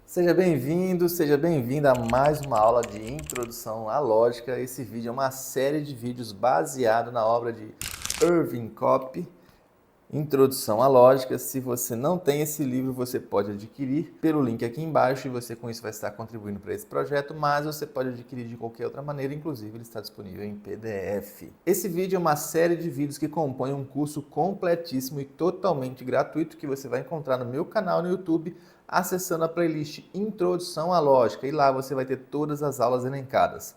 Seja bem-vindo, seja bem-vinda a mais uma aula de Introdução à Lógica. Esse vídeo é uma série de vídeos baseado na obra de Irving Cobb, Introdução à Lógica. Se você não tem esse livro, você pode adquirir pelo link aqui embaixo e você com isso vai estar contribuindo para esse projeto, mas você pode adquirir de qualquer outra maneira, inclusive ele está disponível em PDF. Esse vídeo é uma série de vídeos que compõem um curso completíssimo e totalmente gratuito que você vai encontrar no meu canal no YouTube, acessando a playlist Introdução à Lógica, e lá você vai ter todas as aulas elencadas.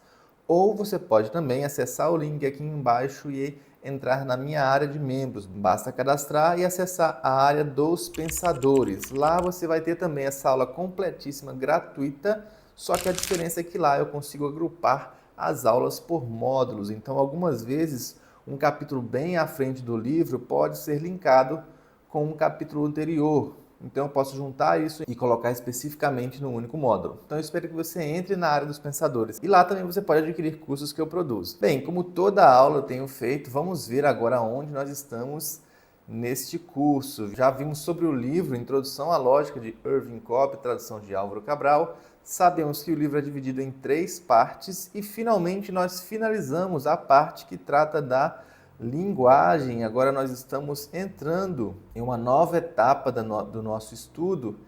Ou você pode também acessar o link aqui embaixo e entrar na minha área de membros. Basta cadastrar e acessar a área dos pensadores. Lá você vai ter também essa aula completíssima, gratuita, só que a diferença é que lá eu consigo agrupar as aulas por módulos. Então, algumas vezes, um capítulo bem à frente do livro pode ser linkado com um capítulo anterior. Então eu posso juntar isso e colocar especificamente no único módulo. Então eu espero que você entre na área dos pensadores. E lá também você pode adquirir cursos que eu produzo. Bem, como toda aula eu tenho feito, vamos ver agora onde nós estamos neste curso. Já vimos sobre o livro Introdução à Lógica de Irving Cobb, tradução de Álvaro Cabral. Sabemos que o livro é dividido em 3 partes e finalmente nós finalizamos a parte que trata da linguagem. Agora nós estamos entrando em uma nova etapa do nosso estudo,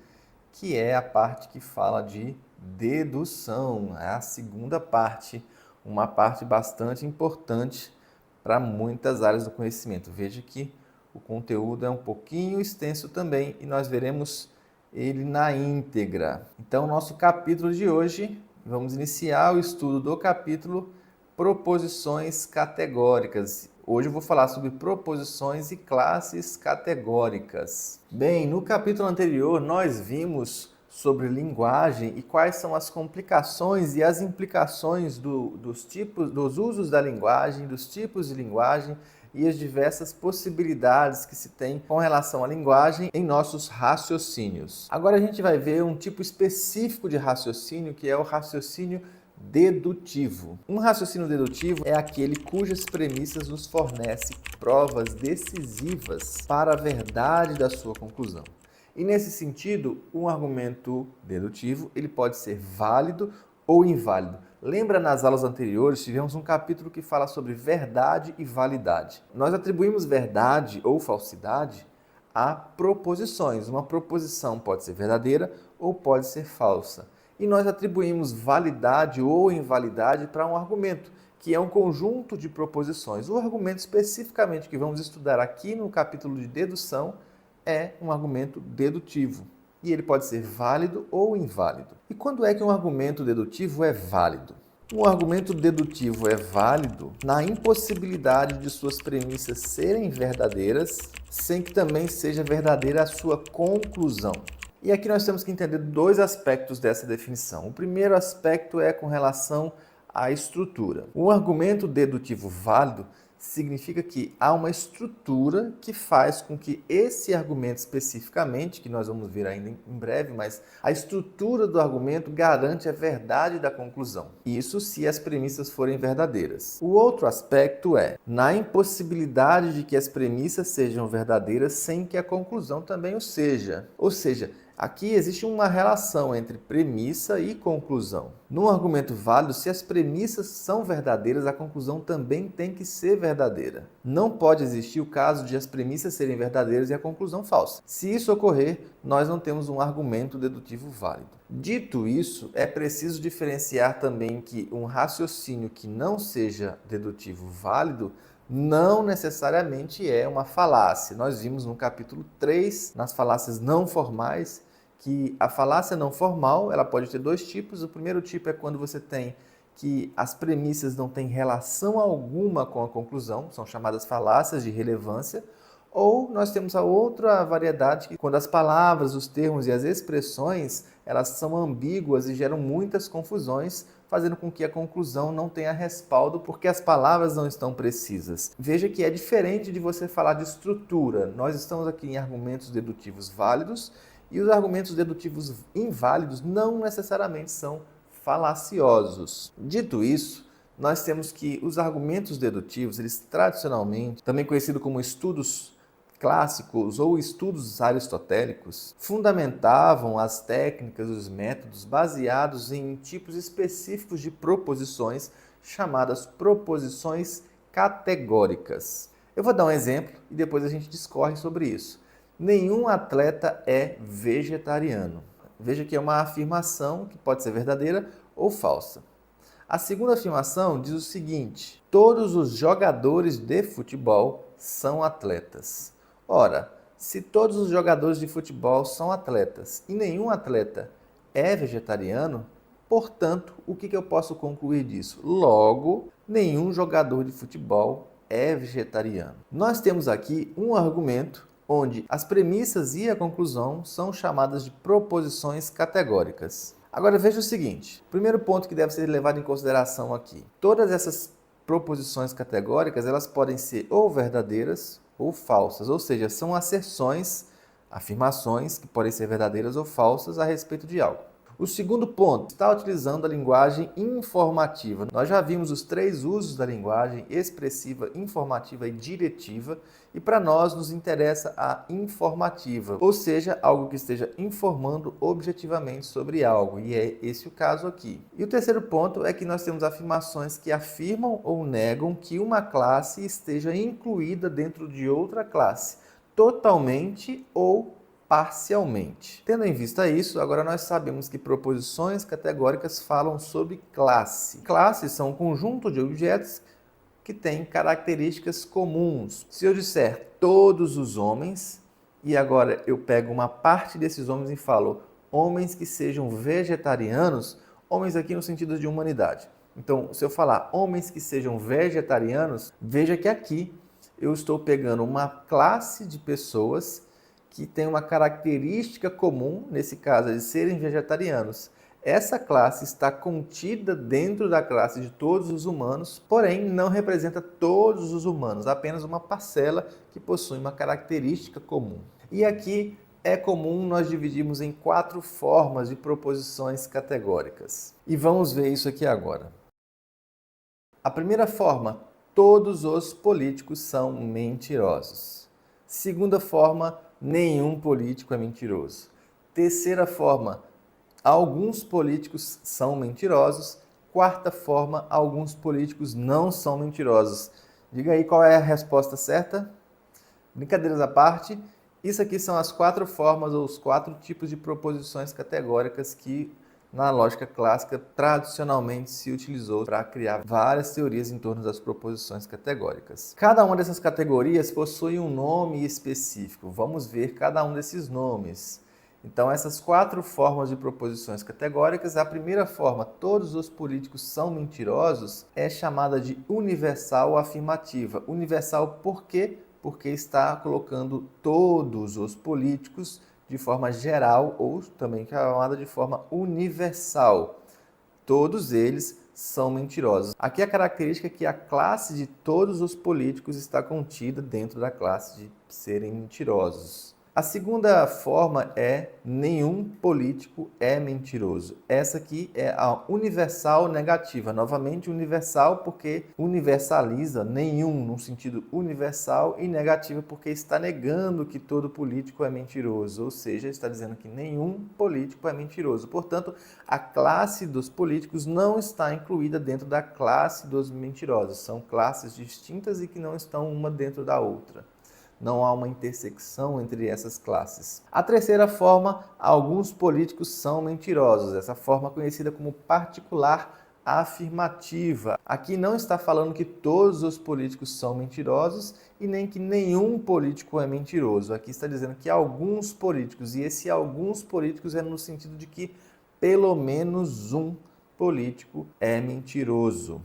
que é a parte que fala de dedução. É a segunda parte, uma parte bastante importante para muitas áreas do conhecimento. Veja que o conteúdo é um pouquinho extenso também e nós veremos ele na íntegra. Então, nosso capítulo de hoje, vamos iniciar o estudo do capítulo Proposições Categóricas. Hoje eu vou falar sobre proposições e classes categóricas. Bem, no capítulo anterior nós vimos sobre linguagem e quais são as complicações e as implicações dos tipos, dos usos da linguagem, dos tipos de linguagem e as diversas possibilidades que se tem com relação à linguagem em nossos raciocínios. Agora a gente vai ver um tipo específico de raciocínio, que é o raciocínio dedutivo. Um raciocínio dedutivo é aquele cujas premissas nos fornece provas decisivas para a verdade da sua conclusão. E nesse sentido, um argumento dedutivo ele pode ser válido ou inválido. Lembra, nas aulas anteriores tivemos um capítulo que fala sobre verdade e validade. Nós atribuímos verdade ou falsidade a proposições. Uma proposição pode ser verdadeira ou pode ser falsa. E nós atribuímos validade ou invalidade para um argumento, que é um conjunto de proposições. O argumento especificamente que vamos estudar aqui no capítulo de dedução é um argumento dedutivo. E ele pode ser válido ou inválido. E quando é que um argumento dedutivo é válido? Um argumento dedutivo é válido na impossibilidade de suas premissas serem verdadeiras, sem que também seja verdadeira a sua conclusão. E aqui nós temos que entender 2 aspectos dessa definição. O primeiro aspecto é com relação à estrutura. Um argumento dedutivo válido significa que há uma estrutura que faz com que esse argumento especificamente, que nós vamos ver ainda em breve, mas a estrutura do argumento garante a verdade da conclusão. Isso se as premissas forem verdadeiras. O outro aspecto é na impossibilidade de que as premissas sejam verdadeiras sem que a conclusão também o seja. Ou seja, aqui existe uma relação entre premissa e conclusão. Num argumento válido, se as premissas são verdadeiras, a conclusão também tem que ser verdadeira. Não pode existir o caso de as premissas serem verdadeiras e a conclusão falsa. Se isso ocorrer, nós não temos um argumento dedutivo válido. Dito isso, é preciso diferenciar também que um raciocínio que não seja dedutivo válido não necessariamente é uma falácia. Nós vimos no capítulo 3, nas falácias não formais, que a falácia não formal ela pode ter 2 tipos. O primeiro tipo é quando você tem que as premissas não têm relação alguma com a conclusão, são chamadas falácias de relevância. Ou nós temos a outra variedade, que quando as palavras, os termos e as expressões elas são ambíguas e geram muitas confusões, fazendo com que a conclusão não tenha respaldo porque as palavras não estão precisas. Veja que é diferente de você falar de estrutura. Nós estamos aqui em argumentos dedutivos válidos e os argumentos dedutivos inválidos não necessariamente são falaciosos. Dito isso, nós temos que os argumentos dedutivos, eles tradicionalmente, também conhecido como estudos clássicos ou estudos aristotélicos fundamentavam as técnicas, os métodos baseados em tipos específicos de proposições chamadas proposições categóricas. Eu vou dar um exemplo e depois a gente discorre sobre isso. Nenhum atleta é vegetariano. Veja que é uma afirmação que pode ser verdadeira ou falsa. A segunda afirmação diz o seguinte: todos os jogadores de futebol são atletas. Ora, se todos os jogadores de futebol são atletas e nenhum atleta é vegetariano, portanto, o que eu posso concluir disso? Logo, nenhum jogador de futebol é vegetariano. Nós temos aqui um argumento onde as premissas e a conclusão são chamadas de proposições categóricas. Agora veja o seguinte, o primeiro ponto que deve ser levado em consideração aqui. Todas essas proposições categóricas, elas podem ser ou verdadeiras ou falsas, ou seja, são asserções, afirmações que podem ser verdadeiras ou falsas a respeito de algo. O segundo ponto está utilizando a linguagem informativa. Nós já vimos os 3 usos da linguagem: expressiva, informativa e diretiva, e para nós nos interessa a informativa, ou seja, algo que esteja informando objetivamente sobre algo, e é esse o caso aqui. E o terceiro ponto é que nós temos afirmações que afirmam ou negam que uma classe esteja incluída dentro de outra classe, totalmente ou parcialmente. Tendo em vista isso, agora nós sabemos que proposições categóricas falam sobre classe. Classes são um conjunto de objetos que têm características comuns. Se eu disser todos os homens, e agora eu pego uma parte desses homens e falo homens que sejam vegetarianos, homens aqui no sentido de humanidade. Então, se eu falar homens que sejam vegetarianos, veja que aqui eu estou pegando uma classe de pessoas que tem uma característica comum, nesse caso, de serem vegetarianos. Essa classe está contida dentro da classe de todos os humanos, porém não representa todos os humanos, apenas uma parcela que possui uma característica comum. E aqui é comum nós dividirmos em 4 formas de proposições categóricas. E vamos ver isso aqui agora. A primeira forma: todos os políticos são mentirosos. Segunda forma: nenhum político é mentiroso. Terceira forma: alguns políticos são mentirosos. Quarta forma: alguns políticos não são mentirosos. Diga aí qual é a resposta certa? Brincadeiras à parte, isso aqui são as 4 formas ou os 4 tipos de proposições categóricas que na lógica clássica tradicionalmente se utilizou para criar várias teorias em torno das proposições categóricas. Cada uma dessas categorias possui um nome específico. Vamos ver cada um desses nomes. Então, essas 4 formas de proposições categóricas, a primeira forma, todos os políticos são mentirosos, é chamada de universal afirmativa. Universal por quê? Porque está colocando todos os políticos de forma geral ou também chamada de forma universal. Todos eles são mentirosos. Aqui a característica é que a classe de todos os políticos está contida dentro da classe de serem mentirosos. A segunda forma é nenhum político é mentiroso. Essa aqui é a universal negativa. Novamente, universal porque universaliza nenhum no sentido universal e negativa porque está negando que todo político é mentiroso. Ou seja, está dizendo que nenhum político é mentiroso. Portanto, a classe dos políticos não está incluída dentro da classe dos mentirosos. São classes distintas e que não estão uma dentro da outra. Não há uma intersecção entre essas classes. A terceira forma, alguns políticos são mentirosos. Essa forma é conhecida como particular afirmativa. Aqui não está falando que todos os políticos são mentirosos e nem que nenhum político é mentiroso. Aqui está dizendo que alguns políticos, e esse alguns políticos é no sentido de que pelo menos um político é mentiroso.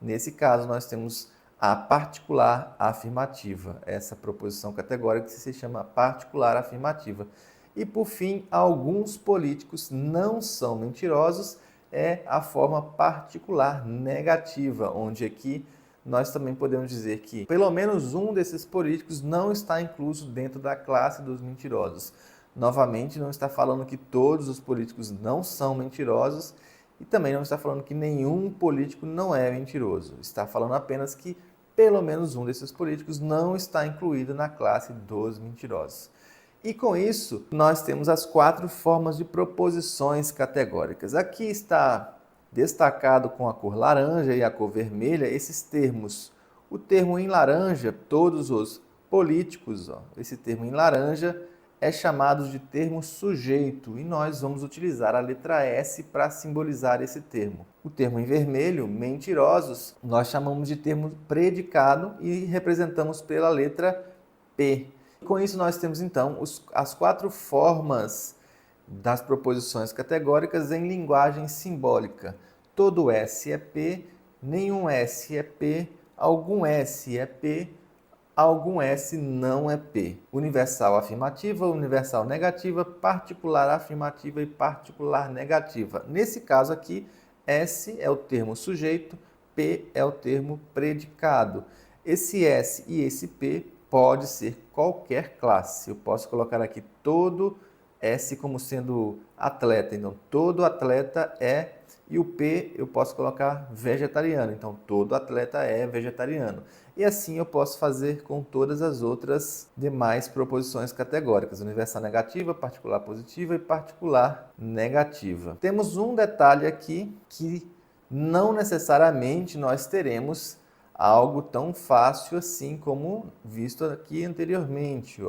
Nesse caso, nós temos a particular afirmativa, essa proposição categórica que se chama particular afirmativa. E por fim, alguns políticos não são mentirosos, é a forma particular negativa, onde aqui nós também podemos dizer que pelo menos um desses políticos não está incluso dentro da classe dos mentirosos. Novamente, não está falando que todos os políticos não são mentirosos e também não está falando que nenhum político não é mentiroso. Está falando apenas que pelo menos um desses políticos não está incluído na classe dos mentirosos. E com isso, nós temos as 4 formas de proposições categóricas. Aqui está destacado com a cor laranja e a cor vermelha esses termos. O termo em laranja, todos os políticos, esse termo em laranja é chamado de termo sujeito e nós vamos utilizar a letra S para simbolizar esse termo. O termo em vermelho, mentirosos, nós chamamos de termo predicado e representamos pela letra P. Com isso nós temos então as 4 formas das proposições categóricas em linguagem simbólica. Todo S é P, nenhum S é P, algum S é P, algum S não é P. Universal afirmativa, universal negativa, particular afirmativa e particular negativa. Nesse caso aqui, S é o termo sujeito, P é o termo predicado. Esse S e esse P pode ser qualquer classe. Eu posso colocar aqui todo S como sendo atleta, então todo atleta é, e o P eu posso colocar vegetariano, então todo atleta é vegetariano. E assim eu posso fazer com todas as outras demais proposições categóricas, universal negativa, particular positiva e particular negativa. Temos um detalhe aqui que não necessariamente nós teremos algo tão fácil assim como visto aqui anteriormente,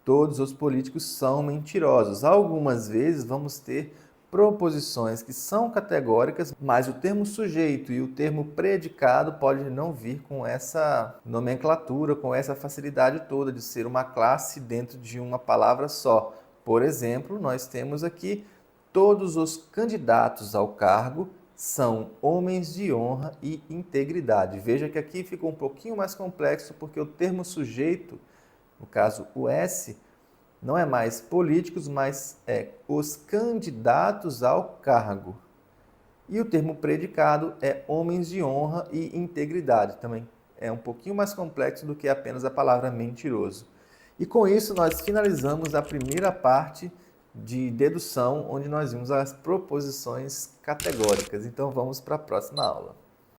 Todos os políticos são mentirosos. Algumas vezes vamos ter proposições que são categóricas, mas o termo sujeito e o termo predicado pode não vir com essa nomenclatura, com essa facilidade toda de ser uma classe dentro de uma palavra só. Por exemplo, nós temos aqui todos os candidatos ao cargo são homens de honra e integridade. Veja que aqui ficou um pouquinho mais complexo porque o termo sujeito, no caso o S, não é mais políticos, mas é os candidatos ao cargo. E o termo predicado é homens de honra e integridade. Também é um pouquinho mais complexo do que apenas a palavra mentiroso. E com isso nós finalizamos a primeira parte de dedução, onde nós vimos as proposições categóricas. Então vamos para a próxima aula.